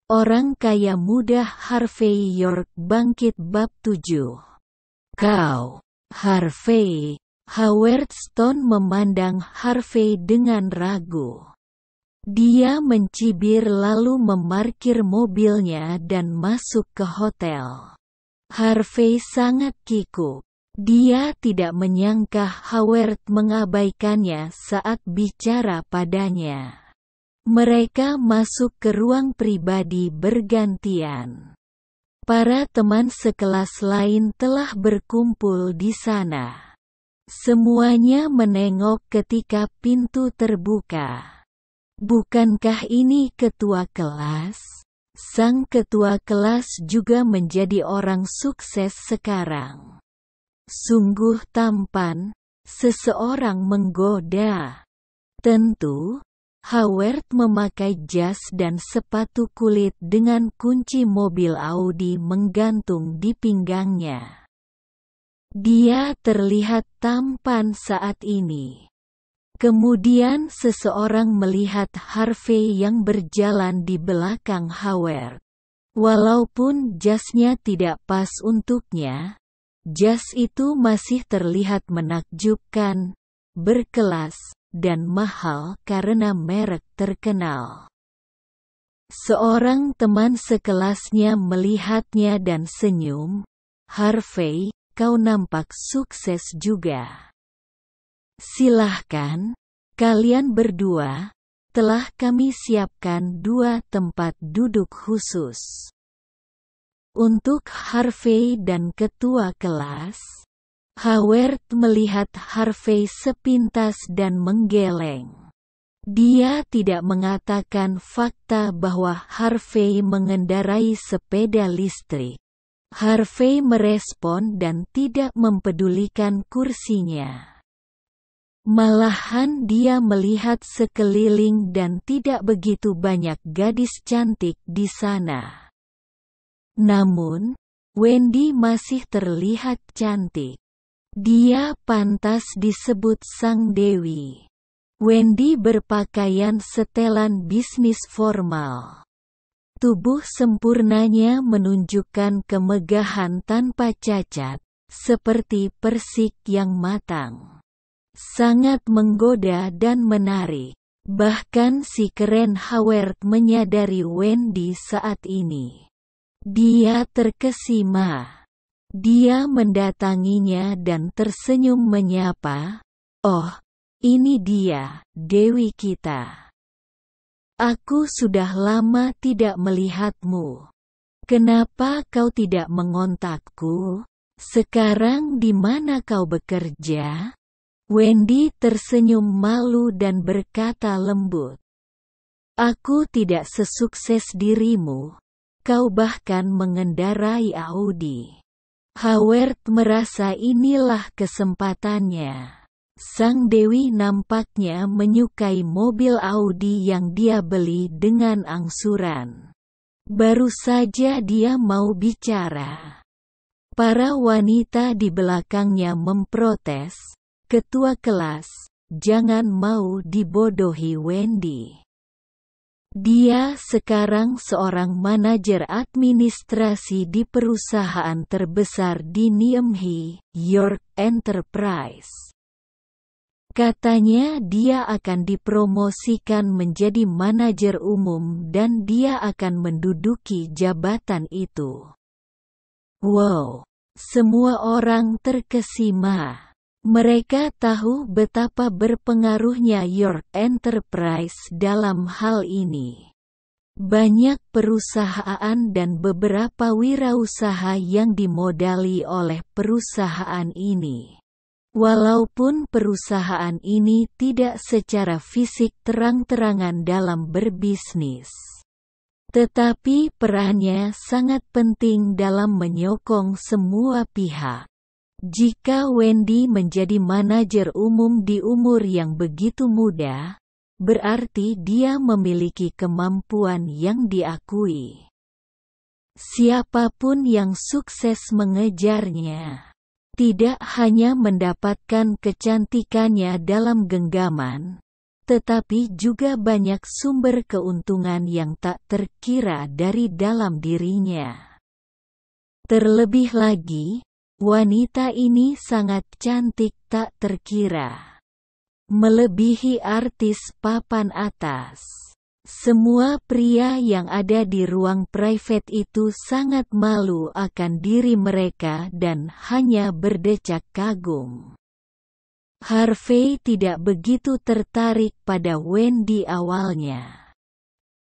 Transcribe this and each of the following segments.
Orang kaya muda Harvey York bangkit bab 7. Kau, Harvey. Howard Stone memandang Harvey dengan ragu. Dia mencibir lalu memarkir mobilnya dan masuk ke hotel. Harvey sangat kikuk. Dia tidak menyangka Howard mengabaikannya saat bicara padanya. Mereka masuk ke ruang pribadi bergantian. Para teman sekelas lain telah berkumpul di sana. Semuanya menengok ketika pintu terbuka. Bukankah ini ketua kelas? Sang ketua kelas juga menjadi orang sukses sekarang. Sungguh tampan, seseorang menggoda. Tentu, Howard memakai jas dan sepatu kulit dengan kunci mobil Audi menggantung di pinggangnya. Dia terlihat tampan saat ini. Kemudian seseorang melihat Harvey yang berjalan di belakang Howard. Walaupun jasnya tidak pas untuknya, jas itu masih terlihat menakjubkan, berkelas, dan mahal karena merek terkenal. Seorang teman sekelasnya melihatnya dan senyum. Harvey, kau nampak sukses juga. Silahkan, kalian berdua. Telah kami siapkan 2 tempat duduk khusus. Untuk Harvey dan ketua kelas. Howard melihat Harvey sepintas dan menggeleng. Dia tidak mengatakan fakta bahwa Harvey mengendarai sepeda listrik. Harvey merespon dan tidak mempedulikan kursinya. Malahan dia melihat sekeliling dan tidak begitu banyak gadis cantik di sana. Namun, Wendy masih terlihat cantik. Dia pantas disebut sang dewi. Wendy berpakaian setelan bisnis formal. Tubuh sempurnanya menunjukkan kemegahan tanpa cacat, seperti persik yang matang. Sangat menggoda dan menarik. Bahkan si keren Howard menyadari Wendy saat ini. Dia terkesima. Dia mendatanginya dan tersenyum menyapa. Oh, ini dia, dewi kita. Aku sudah lama tidak melihatmu. Kenapa kau tidak mengontakku? Sekarang di mana kau bekerja? Wendy tersenyum malu dan berkata lembut. Aku tidak sesukses dirimu. Kau bahkan mengendarai Audi. Howard merasa inilah kesempatannya. Sang dewi nampaknya menyukai mobil Audi yang dia beli dengan angsuran. Baru saja dia mau bicara. Para wanita di belakangnya memprotes, ketua kelas, jangan mau dibodohi Wendy. Dia sekarang seorang manajer administrasi di perusahaan terbesar di Niemhi, York Enterprise. Katanya dia akan dipromosikan menjadi manajer umum dan dia akan menduduki jabatan itu. Wow, semua orang terkesima. Mereka tahu betapa berpengaruhnya York Enterprise dalam hal ini. Banyak perusahaan dan beberapa wirausaha yang dimodali oleh perusahaan ini. Walaupun perusahaan ini tidak secara fisik terang-terangan dalam berbisnis. Tetapi perannya sangat penting dalam menyokong semua pihak. Jika Wendy menjadi manajer umum di umur yang begitu muda, berarti dia memiliki kemampuan yang diakui. Siapapun yang sukses mengejarnya, tidak hanya mendapatkan kecantikannya dalam genggaman, tetapi juga banyak sumber keuntungan yang tak terkira dari dalam dirinya. Terlebih lagi, wanita ini sangat cantik tak terkira. Melebihi artis papan atas. Semua pria yang ada di ruang private itu sangat malu akan diri mereka dan hanya berdecak kagum. Harvey tidak begitu tertarik pada Wendy awalnya.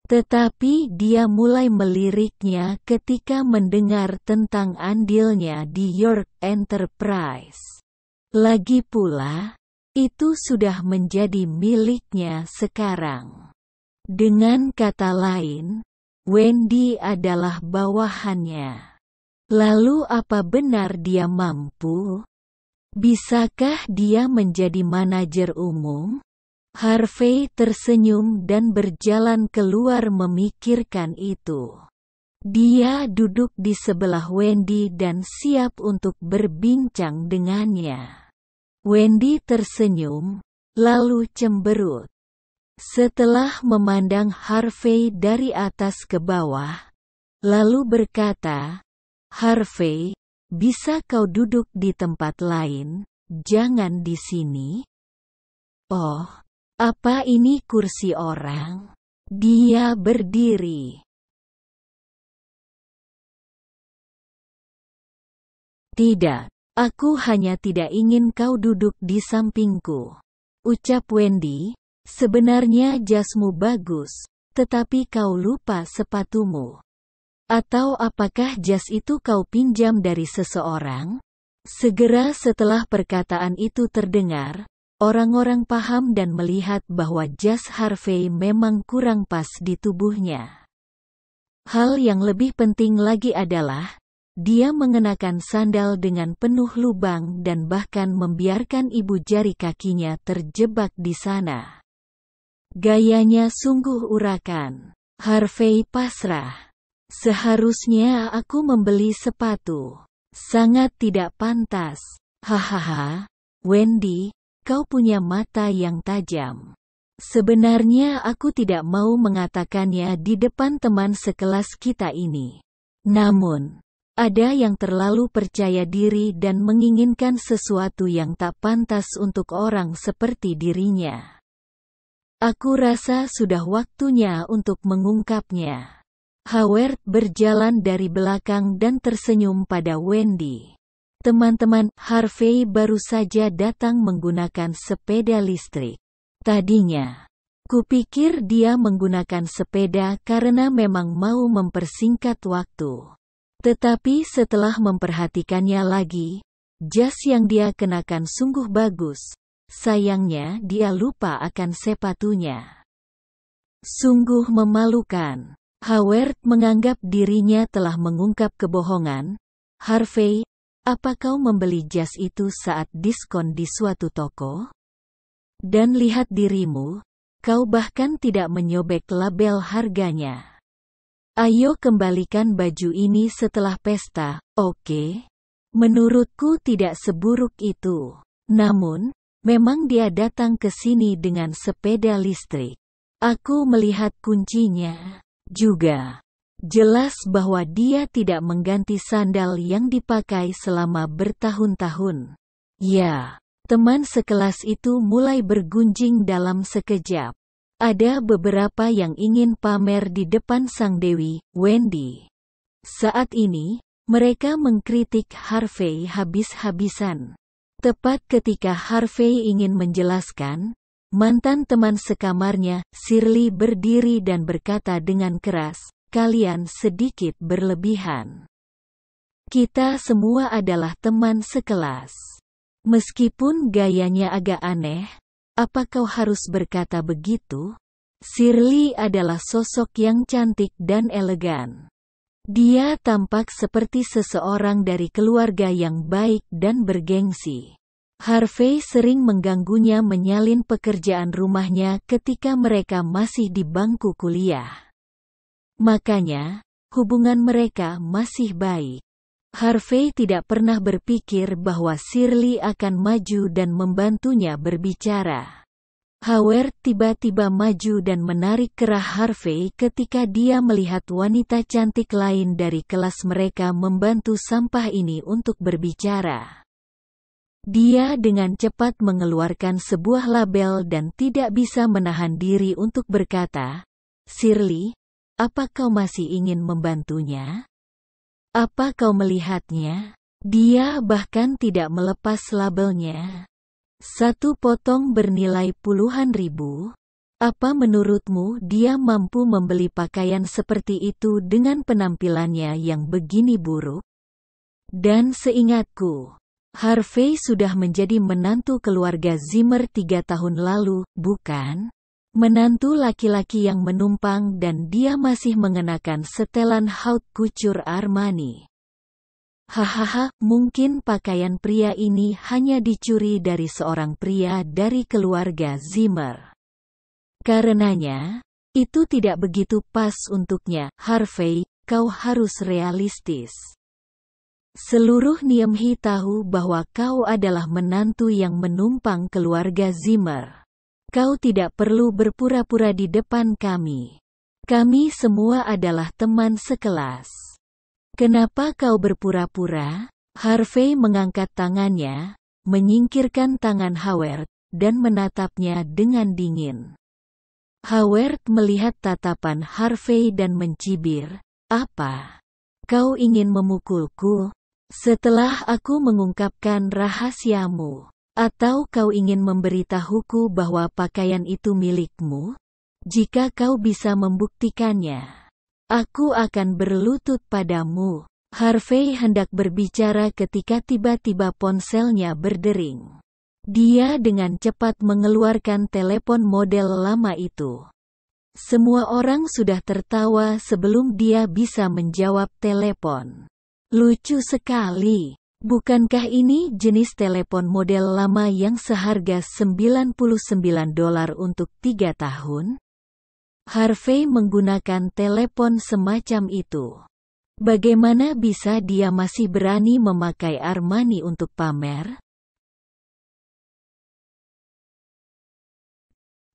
Tetapi dia mulai meliriknya ketika mendengar tentang andilnya di York Enterprise. Lagi pula, itu sudah menjadi miliknya sekarang. Dengan kata lain, Wendy adalah bawahannya. Lalu apa benar dia mampu? Bisakah dia menjadi manajer umum? Harvey tersenyum dan berjalan keluar memikirkan itu. Dia duduk di sebelah Wendy dan siap untuk berbincang dengannya. Wendy tersenyum, lalu cemberut. Setelah memandang Harvey dari atas ke bawah, lalu berkata, "Harvey, bisa kau duduk di tempat lain, jangan di sini?" "Oh, apa ini kursi orang?" Dia berdiri. "Tidak, aku hanya tidak ingin kau duduk di sampingku," ucap Wendy. "Sebenarnya jasmu bagus, tetapi kau lupa sepatumu. Atau apakah jas itu kau pinjam dari seseorang?" Segera setelah perkataan itu terdengar, orang-orang paham dan melihat bahwa jas Harvey memang kurang pas di tubuhnya. Hal yang lebih penting lagi adalah, dia mengenakan sandal dengan penuh lubang dan bahkan membiarkan ibu jari kakinya terjebak di sana. Gayanya sungguh urakan. Harvey pasrah. "Seharusnya aku membeli sepatu. Sangat tidak pantas." "Hahaha, Wendy, kau punya mata yang tajam." "Sebenarnya aku tidak mau mengatakannya di depan teman sekelas kita ini. Namun, ada yang terlalu percaya diri dan menginginkan sesuatu yang tak pantas untuk orang seperti dirinya. Aku rasa sudah waktunya untuk mengungkapnya." Howard berjalan dari belakang dan tersenyum pada Wendy. "Teman-teman, Harvey baru saja datang menggunakan sepeda listrik. Tadinya, kupikir dia menggunakan sepeda karena memang mau mempersingkat waktu. Tetapi setelah memperhatikannya lagi, jas yang dia kenakan sungguh bagus. Sayangnya dia lupa akan sepatunya. Sungguh memalukan." Howard menganggap dirinya telah mengungkap kebohongan. "Harvey, apa kau membeli jas itu saat diskon di suatu toko? Dan lihat dirimu, kau bahkan tidak menyobek label harganya. Ayo kembalikan baju ini setelah pesta, oke? Menurutku tidak seburuk itu. Namun, memang dia datang ke sini dengan sepeda listrik. Aku melihat kuncinya. Juga jelas bahwa dia tidak mengganti sandal yang dipakai selama bertahun-tahun." Ya, teman sekelas itu mulai bergunjing dalam sekejap. Ada beberapa yang ingin pamer di depan sang dewi, Wendy. Saat ini, mereka mengkritik Harvey habis-habisan. Tepat ketika Harvey ingin menjelaskan, mantan teman sekamarnya, Shirley, berdiri dan berkata dengan keras, "Kalian sedikit berlebihan. Kita semua adalah teman sekelas. Meskipun gayanya agak aneh, apa kau harus berkata begitu? Shirley adalah sosok yang cantik dan elegan. Dia tampak seperti seseorang dari keluarga yang baik dan bergengsi." Harvey sering mengganggunya menyalin pekerjaan rumahnya ketika mereka masih di bangku kuliah. Makanya, hubungan mereka masih baik. Harvey tidak pernah berpikir bahwa Shirley akan maju dan membantunya berbicara. Howard tiba-tiba maju dan menarik kerah Harvey ketika dia melihat wanita cantik lain dari kelas mereka membantu sampah ini untuk berbicara. Dia dengan cepat mengeluarkan sebuah label dan tidak bisa menahan diri untuk berkata, "Shirley, apa kau masih ingin membantunya? Apa kau melihatnya?" Dia bahkan tidak melepas labelnya. Satu potong bernilai puluhan ribu. Apa menurutmu dia mampu membeli pakaian seperti itu dengan penampilannya yang begini buruk? Dan seingatku, Harvey sudah menjadi menantu keluarga Zimmer 3 tahun lalu, bukan? Menantu laki-laki yang menumpang dan dia masih mengenakan setelan haute couture Armani. Hahaha, mungkin pakaian pria ini hanya dicuri dari seorang pria dari keluarga Zimmer. Karenanya, itu tidak begitu pas untuknya. Harvey, kau harus realistis. Seluruh Niamhi tahu bahwa kau adalah menantu yang menumpang keluarga Zimmer. Kau tidak perlu berpura-pura di depan kami. Kami semua adalah teman sekelas. Kenapa kau berpura-pura? Harvey mengangkat tangannya, menyingkirkan tangan Howard, dan menatapnya dengan dingin. Howard melihat tatapan Harvey dan mencibir. Apa? Kau ingin memukulku? Setelah aku mengungkapkan rahasiamu? Atau kau ingin memberitahuku bahwa pakaian itu milikmu? Jika kau bisa membuktikannya, aku akan berlutut padamu. Harvey hendak berbicara ketika tiba-tiba ponselnya berdering. Dia dengan cepat mengeluarkan telepon model lama itu. Semua orang sudah tertawa sebelum dia bisa menjawab telepon. Lucu sekali. Bukankah ini jenis telepon model lama yang seharga $99 untuk 3 tahun? Harvey menggunakan telepon semacam itu. Bagaimana bisa dia masih berani memakai Armani untuk pamer?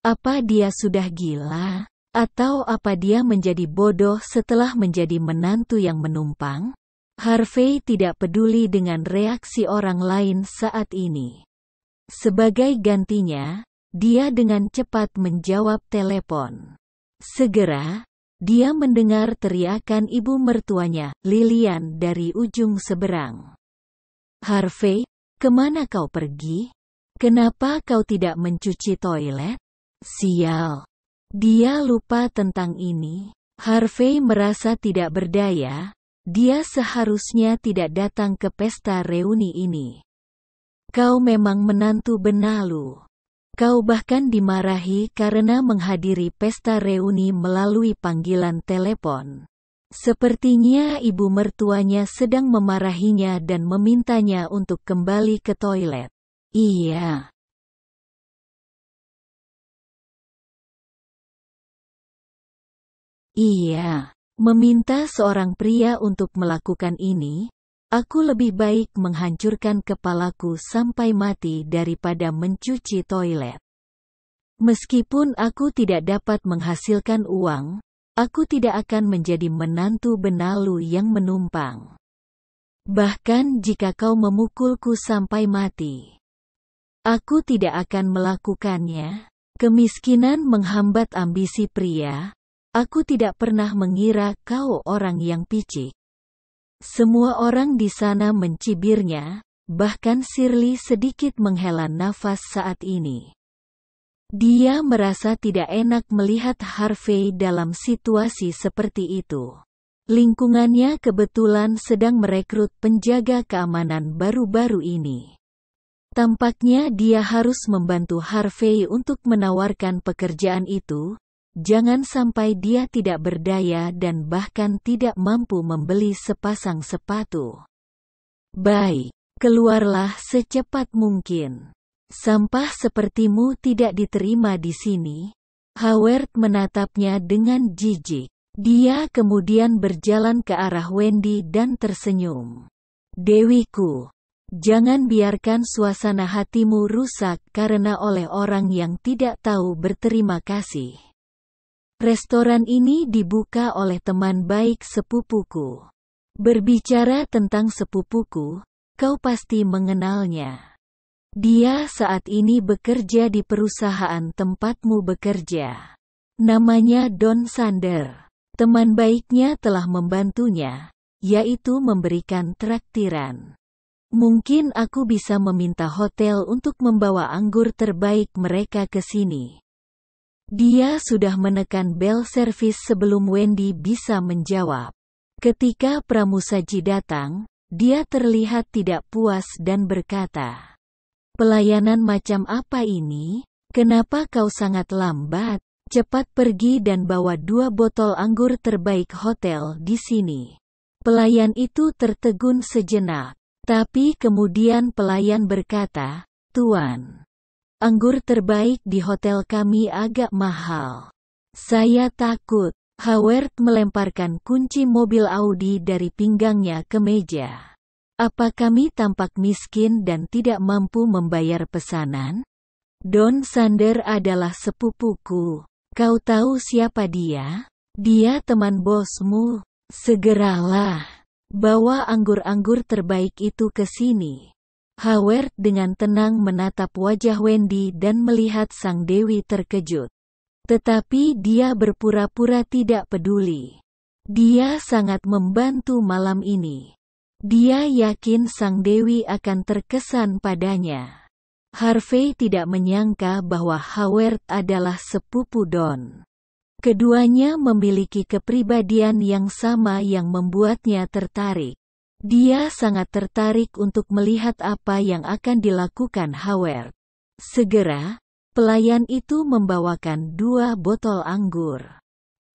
Apa dia sudah gila? Atau apa dia menjadi bodoh setelah menjadi menantu yang menumpang? Harvey tidak peduli dengan reaksi orang lain saat ini. Sebagai gantinya, dia dengan cepat menjawab telepon. Segera, dia mendengar teriakan ibu mertuanya, Lilian, dari ujung seberang. Harvey, kemana kau pergi? Kenapa kau tidak mencuci toilet? Sial. Dia lupa tentang ini. Harvey merasa tidak berdaya. Dia seharusnya tidak datang ke pesta reuni ini. Kau memang menantu benalu. Kau bahkan dimarahi karena menghadiri pesta reuni melalui panggilan telepon. Sepertinya ibu mertuanya sedang memarahinya dan memintanya untuk kembali ke toilet. Iya. Iya. Meminta seorang pria untuk melakukan ini? Aku lebih baik menghancurkan kepalaku sampai mati daripada mencuci toilet. Meskipun aku tidak dapat menghasilkan uang, aku tidak akan menjadi menantu benalu yang menumpang. Bahkan jika kau memukulku sampai mati, aku tidak akan melakukannya. Kemiskinan menghambat ambisi pria. Aku tidak pernah mengira kau orang yang picik. Semua orang di sana mencibirnya, bahkan Shirley sedikit menghela nafas saat ini. Dia merasa tidak enak melihat Harvey dalam situasi seperti itu. Lingkungannya kebetulan sedang merekrut penjaga keamanan baru-baru ini. Tampaknya dia harus membantu Harvey untuk menawarkan pekerjaan itu. Jangan sampai dia tidak berdaya dan bahkan tidak mampu membeli sepasang sepatu. Baik, keluarlah secepat mungkin. Sampah sepertimu tidak diterima di sini. Howard menatapnya dengan jijik. Dia kemudian berjalan ke arah Wendy dan tersenyum. Dewiku. Jangan biarkan suasana hatimu rusak karena oleh orang yang tidak tahu berterima kasih. Restoran ini dibuka oleh teman baik sepupuku. Berbicara tentang sepupuku, kau pasti mengenalnya. Dia saat ini bekerja di perusahaan tempatmu bekerja. Namanya Don Sander. Teman baiknya telah membantunya, yaitu memberikan traktiran. Mungkin aku bisa meminta hotel untuk membawa anggur terbaik mereka ke sini. Dia sudah menekan bel servis sebelum Wendy bisa menjawab. Ketika pramusaji datang, dia terlihat tidak puas dan berkata, "Pelayanan macam apa ini? Kenapa kau sangat lambat? Cepat pergi dan bawa 2 botol anggur terbaik hotel di sini." Pelayan itu tertegun sejenak. Tapi kemudian pelayan berkata, "Tuan, anggur terbaik di hotel kami agak mahal. Saya takut." Howard melemparkan kunci mobil Audi dari pinggangnya ke meja. "Apa kami tampak miskin dan tidak mampu membayar pesanan? Don Sander adalah sepupuku. Kau tahu siapa dia? Dia teman bosmu. Segeralah. Bawa anggur-anggur terbaik itu ke sini." Howard dengan tenang menatap wajah Wendy dan melihat sang dewi terkejut. Tetapi dia berpura-pura tidak peduli. Dia sangat membantu malam ini. Dia yakin sang dewi akan terkesan padanya. Harvey tidak menyangka bahwa Howard adalah sepupu Don. Keduanya memiliki kepribadian yang sama yang membuatnya tertarik. Dia sangat tertarik untuk melihat apa yang akan dilakukan Howard. Segera, pelayan itu membawakan 2 botol anggur.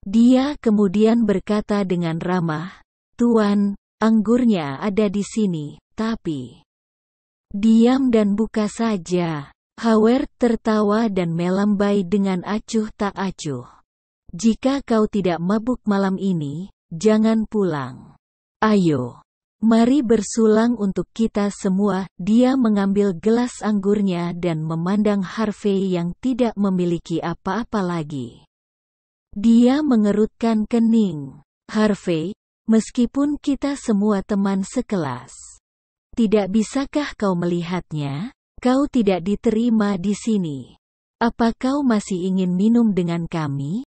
Dia kemudian berkata dengan ramah, "Tuan, anggurnya ada di sini, tapi..." "Diam dan buka saja." Howard tertawa dan melambai dengan acuh tak acuh. "Jika kau tidak mabuk malam ini, jangan pulang. Ayo, mari bersulang untuk kita semua." Dia mengambil gelas anggurnya dan memandang Harvey yang tidak memiliki apa-apa lagi. Dia mengerutkan kening. "Harvey, meskipun kita semua teman sekelas, tidak bisakah kau melihatnya? Kau tidak diterima di sini. Apa kau masih ingin minum dengan kami?"